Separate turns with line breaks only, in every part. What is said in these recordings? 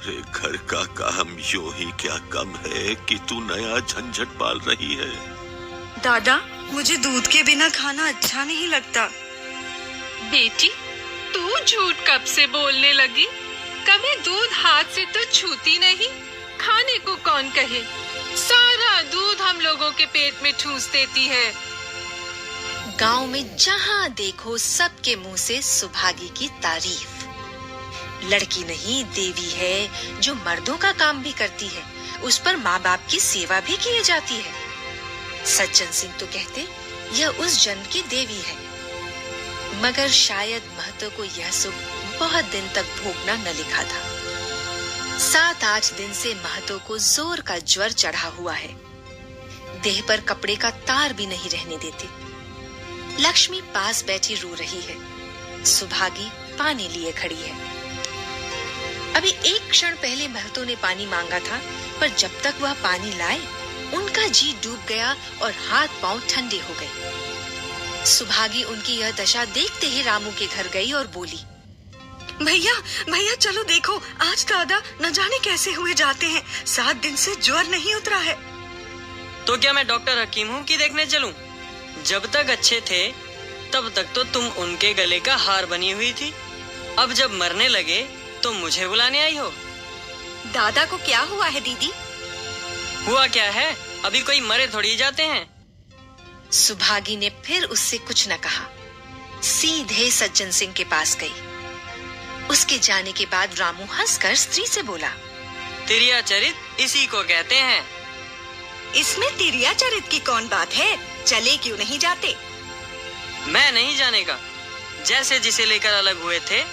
अरे घर का काम यूं ही क्या कम है कि तू नया झंझट पाल रही है।
दादा, मुझे दूध के बिना खाना अच्छा नहीं लगता।
बेटी, तू झूठ कब से बोलने लगी? कभी दूध हाथ से तो छूती नहीं। खाने को कौन कहे? सारा दूध हम लोगों के पेट में ठूस देती है।
गांव में जहां देखो सबके मुंह से सुभागी की तारीफ। लड़की नहीं देवी है जो मर्दों का काम भी करती है, उस पर माँ बाप की सेवा भी की जाती है। सज्जन सिंह तो कहते यह उस जन्म की देवी है, मगर शायद महतो को यह सुख बहुत दिन तक भोगना न लिखा था। 7-8 दिन से महतो को जोर का ज्वर चढ़ा हुआ है। देह पर कपड़े का तार भी नहीं रहने देते। लक्ष्मी पास बैठी रो रही है। सुभागी पानी लिए खड़ी है। अभी एक क्षण पहले महतो ने पानी मांगा था, पर जब तक वह पानी लाए उनका जी डूब गया और हाथ पांव ठंडे हो गए। सुभागी उनकी यह दशा देखते ही रामू के घर गई और बोली,
भैया भैया चलो देखो, आज दादा न जाने कैसे हुए जाते हैं। 7 दिन से ज्वर नहीं उतरा है।
तो क्या मैं डॉक्टर हकीम हूँ कि देखने चलूं? जब तक अच्छे थे तब तक तो तुम उनके गले का हार बनी हुई थी। अब जब मरने लगे तो मुझे बुलाने आई हो।
दादा को क्या हुआ है दीदी?
हुआ क्या है? अभी कोई मरे थोड़ी जाते हैं।
सुभागी ने फिर उससे कुछ न कहा, सीधे सज्जन सिंह के पास गई। उसके जाने के बाद रामू हंसकर स्त्री से बोला,
तिरिया चरित इसी को कहते हैं।
इसमें तिरिया चरित की कौन बात है? चले क्यों नहीं जाते?
मैं नहीं जाने का। जैसे जिसे लेकर अलग हुए थे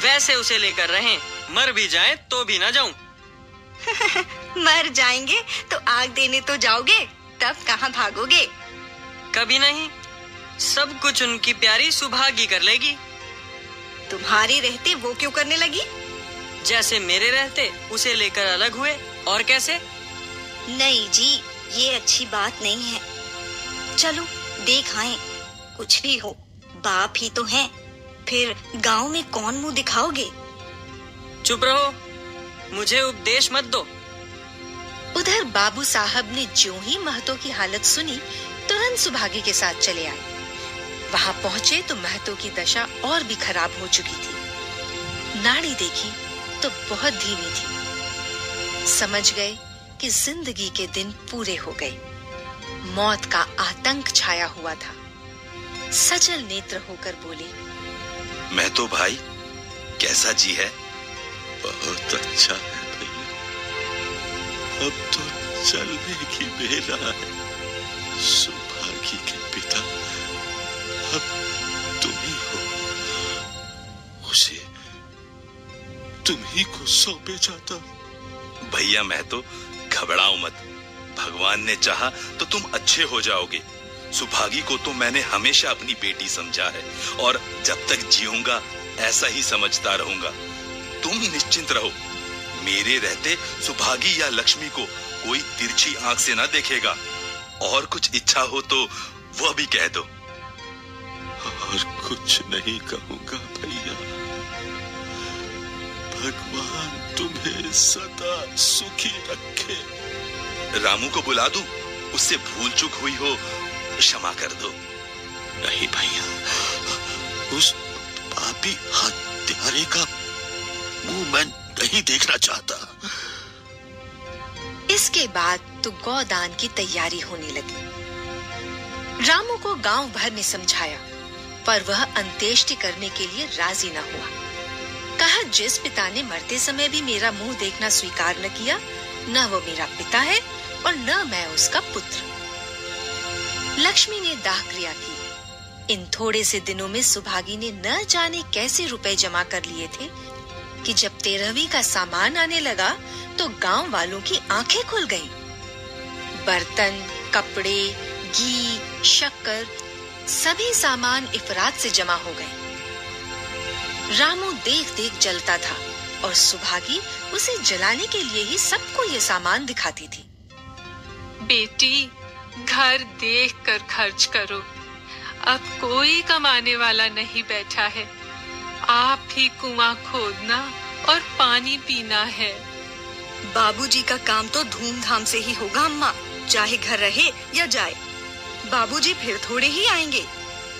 वैसे उसे लेकर रहें। मर भी जाएं तो भी ना जाऊं।
मर जाएंगे तो आग देने तो जाओगे, तब कहाँ भागोगे?
कभी नहीं। सब कुछ उनकी प्यारी सुभागी कर लेगी।
तुम्हारे रहते वो क्यों करने लगी?
जैसे मेरे रहते उसे लेकर अलग हुए, और कैसे?
नहीं जी, ये अच्छी बात नहीं है। चलो देख आएं, कुछ भी हो बाप ही तो हैं। फिर गांव में कौन मुंह दिखाओगे?
चुप रहो, मुझे उपदेश मत दो।
उधर बाबू साहब ने ज्यों ही महतो की हालत सुनी, तुरंत सुभागी के साथ चले आए। वहां पहुंचे तो महतो की दशा और भी खराब हो चुकी थी। नाड़ी देखी तो बहुत धीमी थी। समझ गए कि जिंदगी के दिन पूरे हो गए। मौत का आतंक छाया हुआ था। सजल नेत्र होकर बोली,
मैं तो भाई कैसा जी है? बहुत अच्छा है भैया। अब तो चलने की बेला है। सुभागी के पिता अब तुम ही हो। उसे तुम ही को सौंपे जाता। भैया मैं तो घबराओ मत। भगवान ने चाहा तो तुम अच्छे हो जाओगे। सुभागी को तो मैंने हमेशा अपनी बेटी समझा है और जब तक जीऊंगा ऐसा ही समझता रहूंगा। तुम निश्चिंत रहो, मेरे रहते सुभागी या लक्ष्मी को कोई तिरछी आंख से ना देखेगा। और कुछ इच्छा हो तो वह भी कह दो। और कुछ नहीं कहूंगा भैया। भगवान तुम्हें सदा सुखी रखे। रामू को बुला दूं? उससे भूल चूक हुई हो क्षमा कर दो। नहीं भैया, उस पापी हत्यारे का मुंह मैं नहीं देखना चाहता।
इसके बाद तो गौदान की तैयारी होने लगी। रामू को गांव भर ने समझाया, पर वह अंत्येष्टि करने के लिए राजी न हुआ। कहा, जिस पिता ने मरते समय भी मेरा मुंह देखना स्वीकार न किया, न वो मेरा पिता है और न मैं उसका पुत्र। लक्ष्मी ने दाह क्रिया की। इन थोड़े से दिनों में सुभागी ने न जाने कैसे रुपए जमा कर लिए थे कि जब 13वीं का सामान आने लगा तो गांव वालों की आंखें खुल गईं। बर्तन, कपड़े, घी, शक्कर, सभी सामान इफरात से जमा हो गए। रामू देख देख जलता था और सुभागी उसे जलाने के लिए ही सबको ये सामान दिखाती थी।
बेटी, घर देख कर खर्च करो। अब कोई कमाने वाला नहीं बैठा है। आप ही कुआं खोदना और पानी पीना है।
बाबूजी का काम तो धूमधाम से ही होगा अम्मा, चाहे घर रहे या जाए। बाबूजी फिर थोड़े ही आएंगे।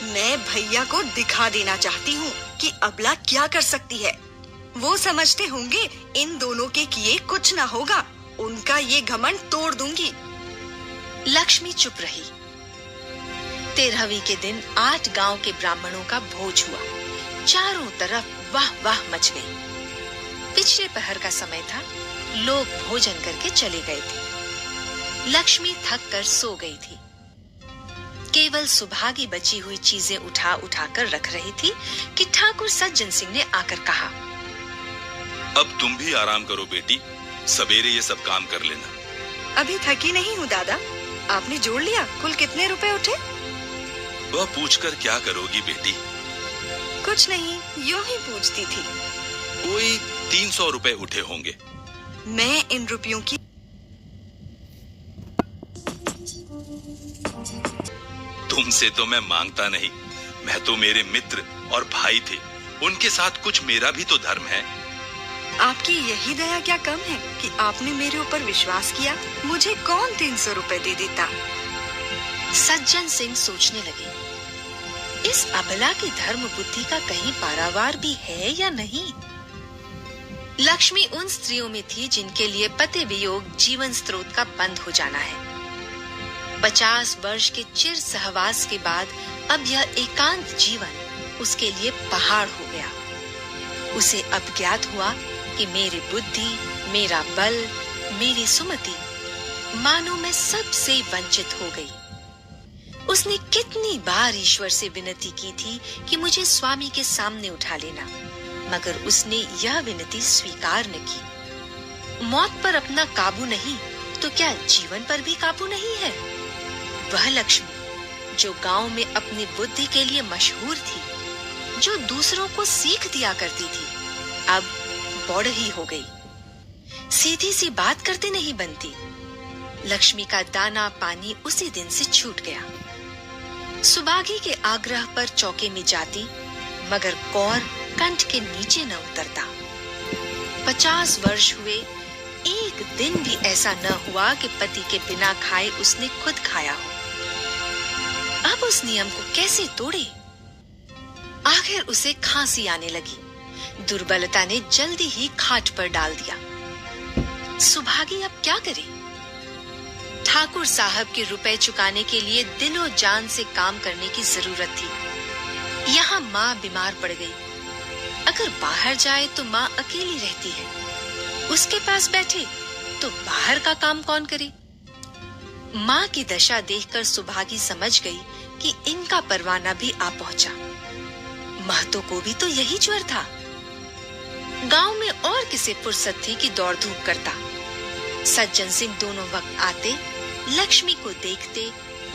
मैं भैया को दिखा देना चाहती हूँ कि अबला क्या कर सकती है। वो समझते होंगे इन दोनों के किए कुछ ना होगा। उनका ये घमंड तोड़ दूंगी।
लक्ष्मी चुप रही। 13वीं के दिन 8 गांव के ब्राह्मणों का भोज हुआ। चारों तरफ वाह वाह मच गई। पिछले पहर का समय था। लोग भोजन करके चले गए थे। लक्ष्मी थक कर सो गई थी। केवल सुभागी बची हुई चीजें उठा उठा कर रख रही थी कि ठाकुर सज्जन सिंह ने आकर कहा,
अब तुम भी आराम करो बेटी, सवेरे ये सब काम कर लेना।
अभी थकी नहीं हूँ दादा। आपने जोड़ लिया कुल कितने रुपए उठे?
वह पूछकर क्या करोगी बेटी?
कुछ नहीं, यूं ही पूछती थी।
कोई 300 रुपए उठे होंगे।
मैं इन रुपयों की
तुमसे तो मैं मांगता नहीं। मैं तो मेरे मित्र और भाई थे, उनके साथ कुछ मेरा भी तो धर्म है।
आपकी यही दया क्या कम है कि आपने मेरे ऊपर विश्वास किया? मुझे कौन 300 रुपए दे देता?
सज्जन सिंह सोचने लगे, इस अबला की धर्म बुद्धि का कहीं पारावार भी है या नहीं। लक्ष्मी उन स्त्रियों में थी जिनके लिए पति वियोग जीवन स्रोत का बंद हो जाना है। 50 वर्ष के चिर सहवास के बाद अब यह एकांत जीवन उसके लिए पहाड़ हो गया। उसे अब ज्ञात हुआ कि मेरी बुद्धि, मेरा बल, मेरी सुमति, मानो मैं सबसे वंचित हो गई। उसने कितनी बार ईश्वर से विनती की थी कि मुझे स्वामी के सामने उठा लेना, मगर उसने यह विनती स्वीकार न की। मौत पर अपना काबू नहीं तो क्या जीवन पर भी काबू नहीं है? वह लक्ष्मी जो गांव में अपनी बुद्धि के लिए मशहूर थी, जो दूसरों को सीख दिया करती थी, अब बौड़ ही हो गई। सीधी सी बात करते नहीं बनती। लक्ष्मी का दाना पानी उसी दिन से छूट गया। सुभागी के आग्रह पर चौके में जाती, मगर कौर कंठ के नीचे न उतरता। 50 वर्ष हुए, एक दिन भी ऐसा न हुआ कि पति के बिना खाए उसने खुद खाया हो। अब उस नियम को कैसे तोड़े? आखिर उसे खांसी आने लगी। दुर्बलता ने जल्दी ही खाट पर डाल दिया। सुभागी अब क्या करे? ठाकुर साहब के रुपए चुकाने के लिए दिलो जान से काम करने की जरूरत थी। यहाँ माँ बीमार पड़ गई। अगर बाहर जाए तो माँ अकेली रहती है। उसके पास बैठे तो बाहर का काम कौन करे? माँ की दशा देखकर सुभागी समझ गई कि इनका परवाना भी आ पहुंचा। महतो को भी तो यही ज्वर था। गांव में और किसे फुर्सत थी कि दौड़ धूप करता। सज्जन सिंह दोनों वक्त आते, लक्ष्मी को देखते,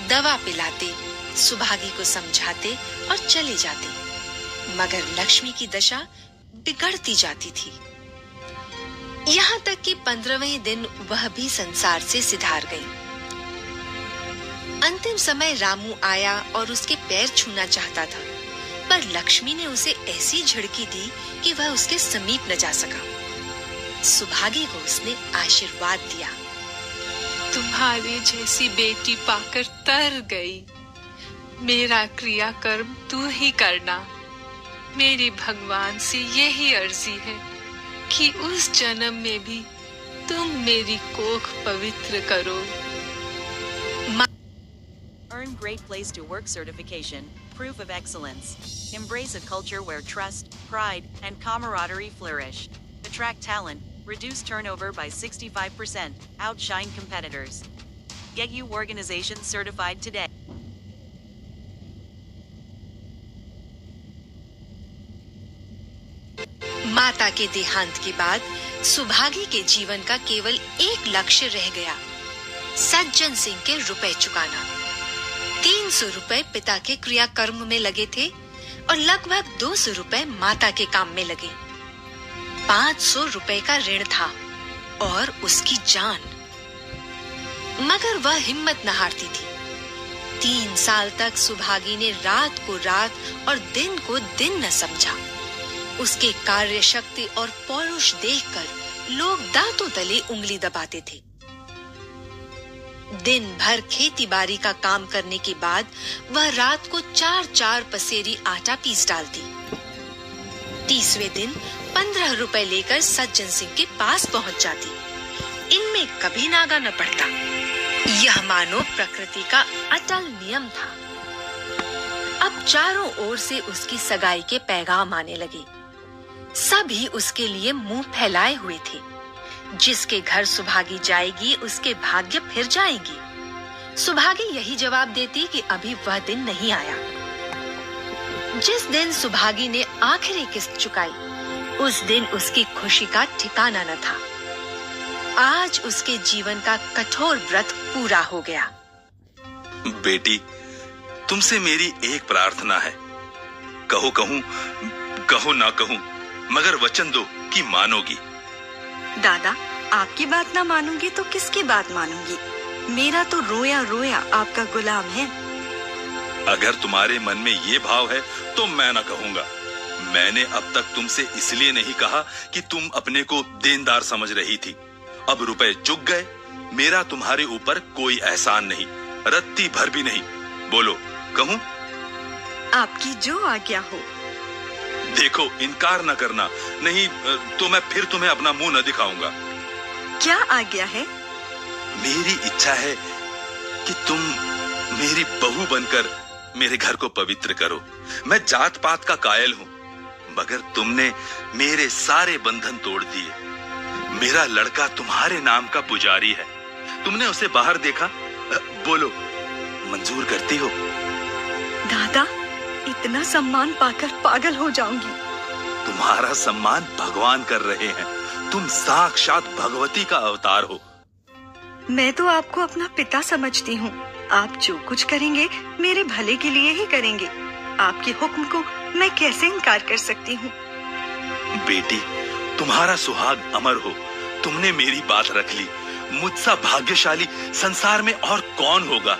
दवा पिलाते, सुभागी को समझाते और चले जाते, मगर लक्ष्मी की दशा बिगड़ती जाती थी। यहाँ तक कि 15वें दिन वह भी संसार से सिधार गई। अंतिम समय रामू आया और उसके पैर छूना चाहता था, पर लक्ष्मी ने उसे ऐसी झड़की दी कि वह उसके समीप न जा सका। सुभागी को उसने आशीर्वाद दिया।
तुम्हारी जैसी बेटी पाकर तर गई। मेरा क्रियाकर्म तू ही करना। मेरी भगवान से यही अर्जी है कि उस जन्म में भी तुम मेरी कोख पवित्र करो।
Earn Great Place to Work certification, proof of excellence. Embrace a culture where trust, pride, and camaraderie flourish. Attract talent, reduce turnover by 65%, outshine competitors. Get you organization certified today.
माता के देहांत के बाद सुभागी के जीवन का केवल एक लक्ष्य रह गया, सज्जन सिंह के रुपए चुकाना। 300 रुपए पिता के क्रियाकर्म में लगे थे और लगभग 200 रुपए माता के काम में लगे। 500 रुपए का ऋण था और उसकी जान। मगर वह हिम्मत न हारती थी। 3 साल तक सुभागी ने रात को रात और दिन को दिन न समझा। उसके कार्य शक्ति और पौरुष देखकर लोग दांतों तले उंगली दबाते थे। दिन भर खेती बाड़ी का काम करने के बाद वह रात को 4-4 पसेरी आटा पीस डालती। 30वें दिन 15 रुपए लेकर सज्जन सिंह के पास पहुंच जाती। इनमें कभी नागा न पड़ता। यह मानो प्रकृति का अटल नियम था। अब चारों ओर से उसकी सगाई के पैगाम आने लगे। सभी उसके लिए मुंह फैलाए हुए थे। जिसके घर सुभागी जाएगी उसके भाग्य फिर जाएंगे। सुभागी यही जवाब देती कि अभी वह दिन नहीं आया। जिस दिन सुभागी ने आखिरी किस्त चुकाई, उस दिन उसकी खुशी का ठिकाना न था। आज उसके जीवन का कठोर व्रत पूरा हो गया।
बेटी, तुमसे मेरी एक प्रार्थना है। कहो कहूं, कहो ना कहूं, मगर वचन दो कि मानोगी।
दादा, आपकी बात ना मानूंगी तो किसकी बात मानूंगी? मेरा तो रोया रोया आपका गुलाम है।
अगर तुम्हारे मन में ये भाव है तो मैं ना कहूंगा। मैंने अब तक तुमसे इसलिए नहीं कहा कि तुम अपने को देनदार समझ रही थी। अब रुपए चुक गए, मेरा तुम्हारे ऊपर कोई एहसान नहीं, रत्ती भर भी नहीं। बोलो, कहूं?
आपकी जो आज्ञा हो।
देखो, इनकार न करना, नहीं तो मैं फिर तुम्हें अपना मुंह न दिखाऊंगा।
क्या आज्ञा है?
मेरी इच्छा है कि तुम मेरी बहू बनकर मेरे घर को पवित्र करो। मैं जात पात का कायल हूं, मगर तुमने मेरे सारे बंधन तोड़ दिए। मेरा लड़का तुम्हारे नाम का पुजारी है। तुमने उसे बाहर देखा? बोलो, मंजूर करती हो?
दादा, इतना सम्मान पाकर पागल हो जाऊंगी।
तुम्हारा सम्मान भगवान कर रहे हैं। तुम साक्षात भगवती का अवतार हो।
मैं तो आपको अपना पिता समझती हूँ। आप जो कुछ करेंगे मेरे भले के लिए ही करेंगे। आपके हुक्म को मैं कैसे इनकार कर सकती हूँ?
बेटी, तुम्हारा सुहाग अमर हो। तुमने मेरी बात रख ली। मुझसा भाग्यशाली संसार में और कौन होगा?